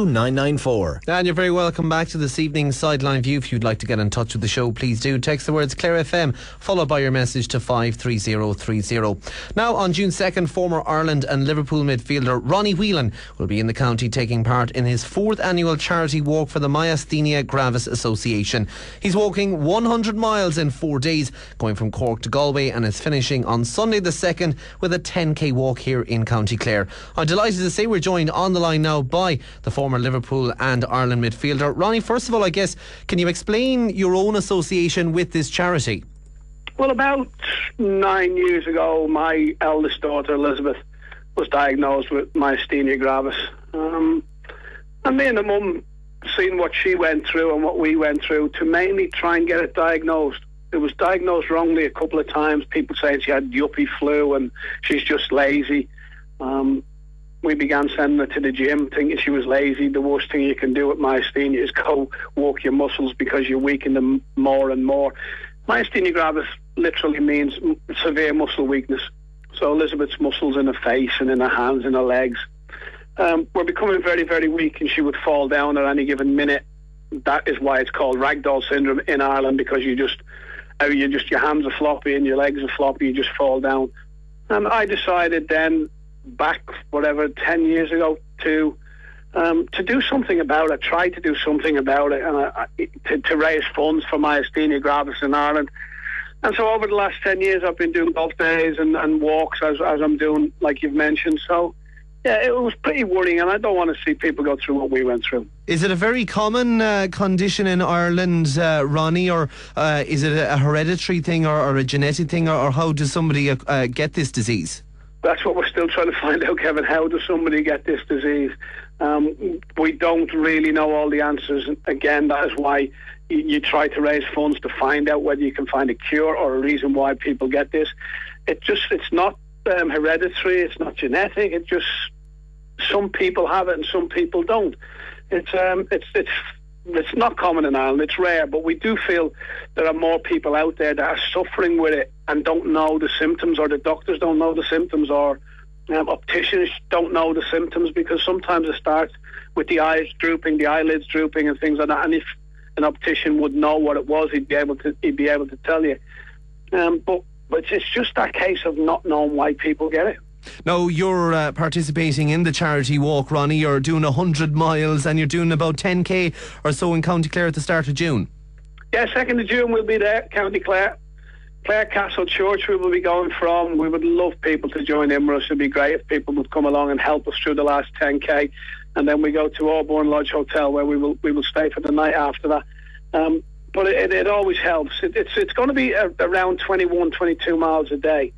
994. And you're very welcome back to this evening's Sideline View. If you'd like to get in touch with the show, please do. Text the words Clare FM, followed by your message to 53030. Now, on June 2nd, former Ireland and Liverpool midfielder Ronnie Whelan will be in the county taking part in his 4th annual charity walk for the Myasthenia Gravis Association. He's walking 100 miles in 4 days, going from Cork to Galway, and is finishing on Sunday the 2nd with a 10k walk here in County Clare. I'm delighted to say we're joined on the line now by the former Liverpool and Ireland midfielder. Ronnie, first of all, I guess, can you explain your own association with this charity? Well, about 9 years ago, my eldest daughter, Elizabeth, was diagnosed with myasthenia gravis. And me and the mum, seeing what she went through and what we went through, to mainly try and get it diagnosed. It was diagnosed wrongly a couple of times, people saying she had yuppie flu and she's just lazy. We began sending her to the gym thinking she was lazy. The worst thing you can do with myasthenia is go walk your muscles because you weaken them more and more. Myasthenia gravis literally means severe muscle weakness. So Elizabeth's muscles in her face and in her hands and her legs were becoming very, very weak, and she would fall down at any given minute. That is why it's called ragdoll syndrome in Ireland, because your hands are floppy and your legs are floppy, you just fall down. And I decided then, back 10 years ago, to do something about it, try to do something about it, and to raise funds for myasthenia gravis in Ireland. And so over the last 10 years I've been doing golf days and walks as I'm doing, like you've mentioned. So yeah, it was pretty worrying, and I don't want to see people go through what we went through. Is it a very common condition in Ireland, Ronnie, or is it a hereditary thing or a genetic thing, or how does somebody get this disease? That's what we're still trying to find out, Kevin. How does somebody get this disease? We don't really know all the answers. Again, that is why you try to raise funds to find out whether you can find a cure or a reason why people get this. It's not hereditary, it's not genetic, it's just some people have it and some people don't. It's not common in Ireland, it's rare, but we do feel there are more people out there that are suffering with it and don't know the symptoms, or the doctors don't know the symptoms, or opticians don't know the symptoms, because sometimes it starts with the eyes drooping, the eyelids drooping and things like that, and if an optician would know what it was, he'd be able to tell you. But it's just that case of not knowing why people get it. Now, you're participating in the charity walk, Ronnie. You're doing 100 miles and you're doing about 10k or so in County Clare at the start of June. Yeah, 2nd of June we'll be there, County Clare. Clare Castle Church we will be going from. We would love people to join in with us. It would be great if people would come along and help us through the last 10k. And then we go to Auburn Lodge Hotel, where we will stay for the night after that. But it always helps. It's going to be around 21, 22 miles a day.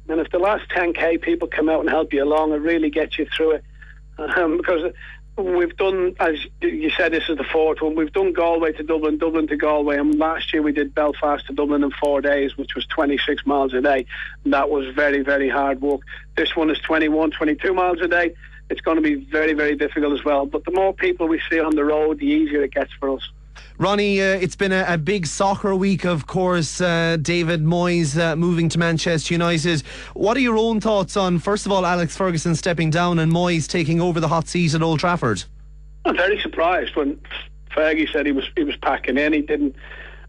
And if the last 10k people come out and help you along, it really gets you through it. Because we've done, as you said, this is the 4th one. We've done Galway to Dublin, Dublin to Galway, and last year we did Belfast to Dublin in 4 days, which was 26 miles a day. And that was very, very hard work. This one is 21, 22 miles a day. It's going to be very, very difficult as well. But the more people we see on the road, the easier it gets for us. Ronnie, it's been a big soccer week, of course. David Moyes moving to Manchester United. What are your own thoughts on, first of all, Alex Ferguson stepping down and Moyes taking over the hot seat at Old Trafford? I'm very surprised when Fergie said he was packing in.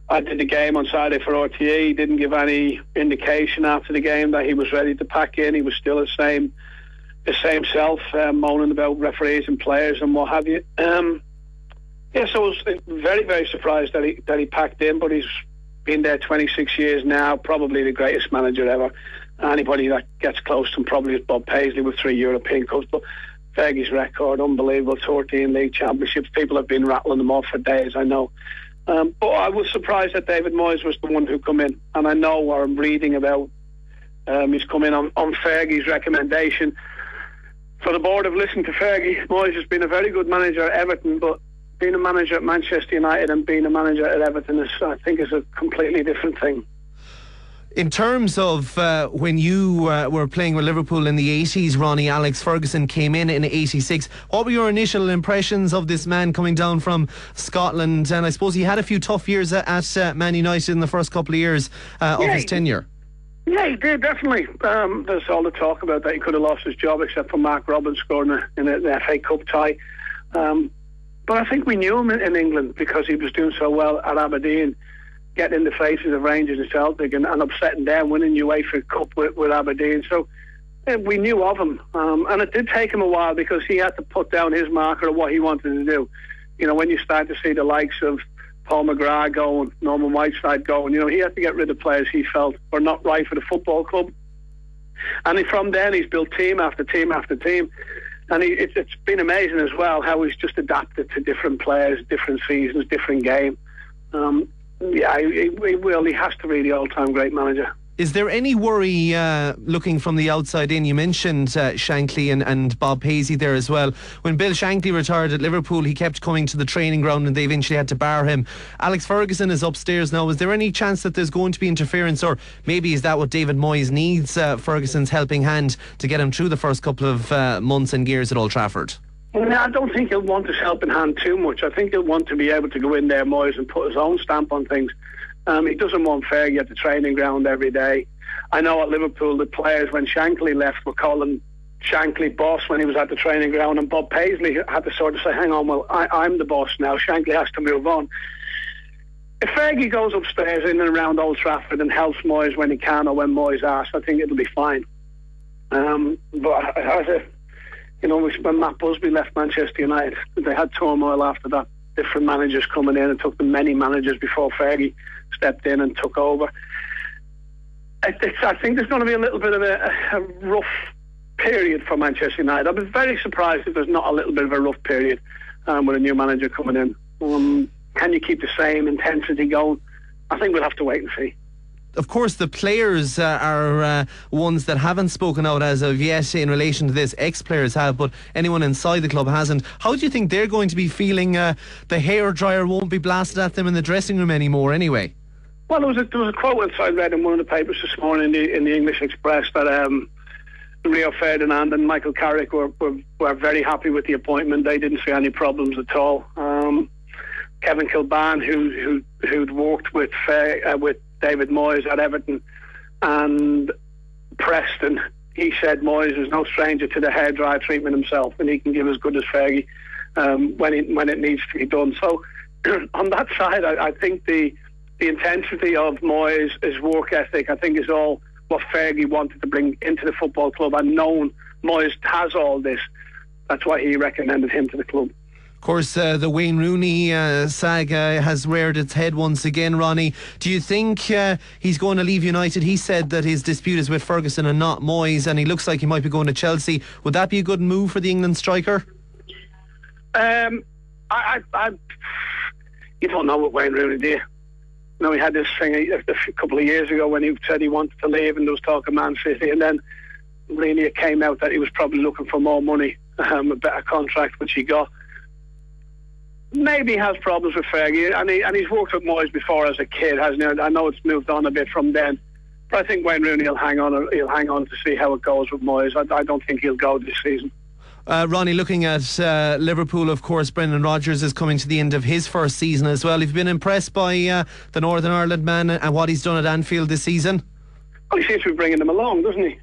I did the game on Saturday for RTE. He didn't give any indication after the game that he was ready to pack in. He was still the same self, moaning about referees and players and what have you. Yeah, so I was very, very surprised that he packed in, but he's been there 26 years now, probably the greatest manager ever. Anybody that gets close to him probably is Bob Paisley with 3 European Cups, but Fergie's record, unbelievable, 13 league championships. People have been rattling them off for days, I know. But I was surprised that David Moyes was the one who come in, and I know, or I'm reading about, he's come in on Fergie's recommendation. So the board have listened to Fergie. Moyes has been a very good manager at Everton, but being a manager at Manchester United and being a manager at Everton I think is a completely different thing. In terms of when you were playing with Liverpool in the 80s, Ronnie, Alex Ferguson came in 86. What were your initial impressions of this man coming down from Scotland? And I suppose he had a few tough years at Man United in the first couple of years of his tenure. Yeah, he did, definitely. There's all the talk about that he could have lost his job except for Mark Robins scoring in the FA Cup tie. But I think we knew him in England because he was doing so well at Aberdeen, getting in the faces of Rangers and Celtic and upsetting them, winning UEFA Cup with Aberdeen. So we knew of him. And it did take him a while because he had to put down his marker of what he wanted to do. You know, when you start to see the likes of Paul McGrath going, Norman Whiteside going, you know, he had to get rid of players he felt were not right for the football club. And from then he's built team after team after team. And it's been amazing as well how he's just adapted to different players, different seasons, different game. Yeah, he will. He has to be the all-time great manager. Is there any worry looking from the outside in? You mentioned Shankly and Bob Paisley there as well. When Bill Shankly retired at Liverpool, he kept coming to the training ground and they eventually had to bar him. Alex Ferguson is upstairs now. Is there any chance that there's going to be interference, or maybe is that what David Moyes needs, Ferguson's helping hand to get him through the first couple of months and years at Old Trafford? No, I don't think he'll want his helping hand too much. I think he'll want to be able to go in there, Moyes, and put his own stamp on things. He doesn't want Fergie at the training ground every day. I know at Liverpool the players, when Shankly left, were calling Shankly boss when he was at the training ground, and Bob Paisley had to sort of say, hang on, well, I'm the boss now. Shankly has to move on. If Fergie goes upstairs in and around Old Trafford and helps Moyes when he can or when Moyes asks, I think it'll be fine. But you know, when Matt Busby left Manchester United, they had turmoil after that. Different managers coming in. It took them many managers before Fergie stepped in and took over. I think there's going to be a little bit of a rough period for Manchester United. I'd be very surprised if there's not a little bit of a rough period with a new manager coming in. Can you keep the same intensity going? I think we'll have to wait and see. Of course, the players are ones that haven't spoken out as of yet in relation to this. Ex-players have, but anyone inside the club hasn't. How do you think they're going to be feeling? The hairdryer won't be blasted at them in the dressing room anymore anyway. Well, there was a quote I read in one of the papers this morning in the English Express that Rio Ferdinand and Michael Carrick were very happy with the appointment. They didn't see any problems at all. Kevin Kilbane, who'd worked with David Moyes at Everton and Preston, he said Moyes is no stranger to the hairdryer treatment himself, and he can give as good as Fergie when it needs to be done. So on that side, I think the intensity of Moyes, his work ethic, I think is all what Fergie wanted to bring into the football club, and known Moyes has all this. That's why he recommended him to the club. Of course, the Wayne Rooney saga has reared its head once again, Ronnie. Do you think he's going to leave United? He said that his dispute is with Ferguson and not Moyes, and he looks like he might be going to Chelsea. Would that be a good move for the England striker? You don't know what Wayne Rooney did. You know, he had this thing a couple of years ago when he said he wanted to leave, and there was talk of Man City, and then really it came out that he was probably looking for more money, a better contract, which he got. Maybe he has problems with Fergie, and he's worked with Moyes before as a kid, hasn't he? I know it's moved on a bit from then, but I think Wayne Rooney will hang on. He'll hang on to see how it goes with Moyes. I don't think he'll go this season. Ronnie, looking at Liverpool, of course, Brendan Rodgers is coming to the end of his first season as well. Have you been impressed by the Northern Ireland man and what he's done at Anfield this season? Well, he seems to be bringing them along, doesn't he?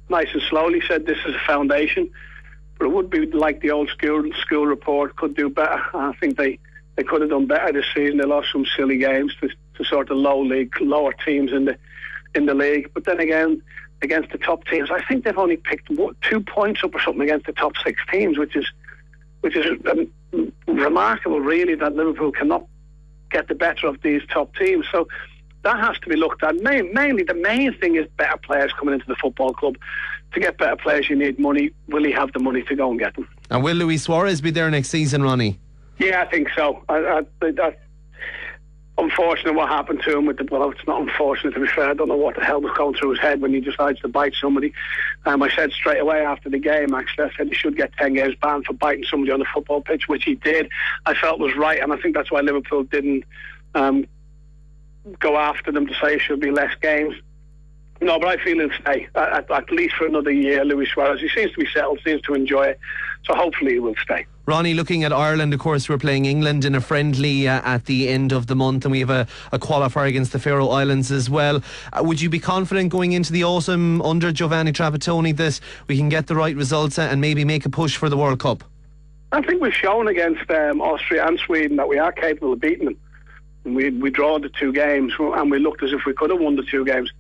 Nice and slowly. Said this is a foundation. But it would be like the old school report, could do better. I think they could have done better this season. They lost some silly games to sort of lower teams in the league. But then again, against the top teams, I think they've only picked 2 points up or something against the top 6 teams, which is remarkable, really, that Liverpool cannot get the better of these top teams. So that has to be looked at. Mainly, the main thing is better players coming into the football club. To get better players, you need money. Will he have the money to go and get them? And will Luis Suarez be there next season, Ronnie? Yeah, I think so. That's unfortunate what happened to him well, it's not unfortunate, to be fair. I don't know what the hell was going through his head when he decides to bite somebody. I said straight away after the game, actually, I said he should get 10 games banned for biting somebody on the football pitch, which he did. I felt was right, and I think that's why Liverpool didn't go after them to say it should be less games. No, but I feel he'll stay, at least for another year, Luis Suarez. He seems to be settled, seems to enjoy it, so hopefully he will stay. Ronnie, looking at Ireland, of course, we're playing England in a friendly at the end of the month, and we have a qualifier against the Faroe Islands as well. Would you be confident going into the autumn under Giovanni Trapattoni that we can get the right results and maybe make a push for the World Cup? I think we've shown against Austria and Sweden that we are capable of beating them. And we draw the 2 games, and we looked as if we could have won the 2 games.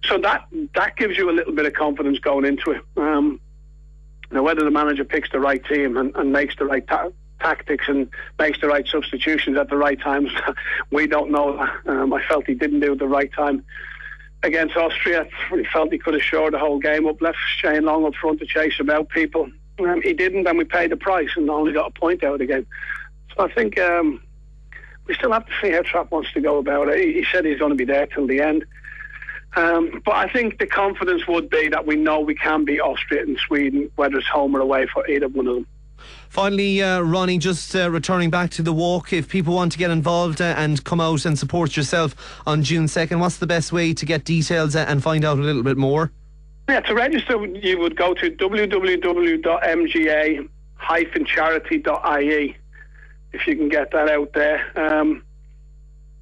So that gives you a little bit of confidence going into it. Now, whether the manager picks the right team and makes the right tactics and makes the right substitutions at the right times, we don't know that. I felt he didn't do it the right time against Austria. He felt he could have shored the whole game up, left Shane Long up front to chase about people. He didn't, and we paid the price and only got a point out of the game. So I think we still have to see how Trapp wants to go about it. He said he's going to be there till the end. But I think the confidence would be that we know we can beat Austria and Sweden, whether it's home or away, for either one of them. Finally, Ronnie, just returning back to the walk, if people want to get involved and come out and support yourself on June 2nd, what's the best way to get details and find out a little bit more? Yeah, to register, you would go to www.mga-charity.ie, if you can get that out there.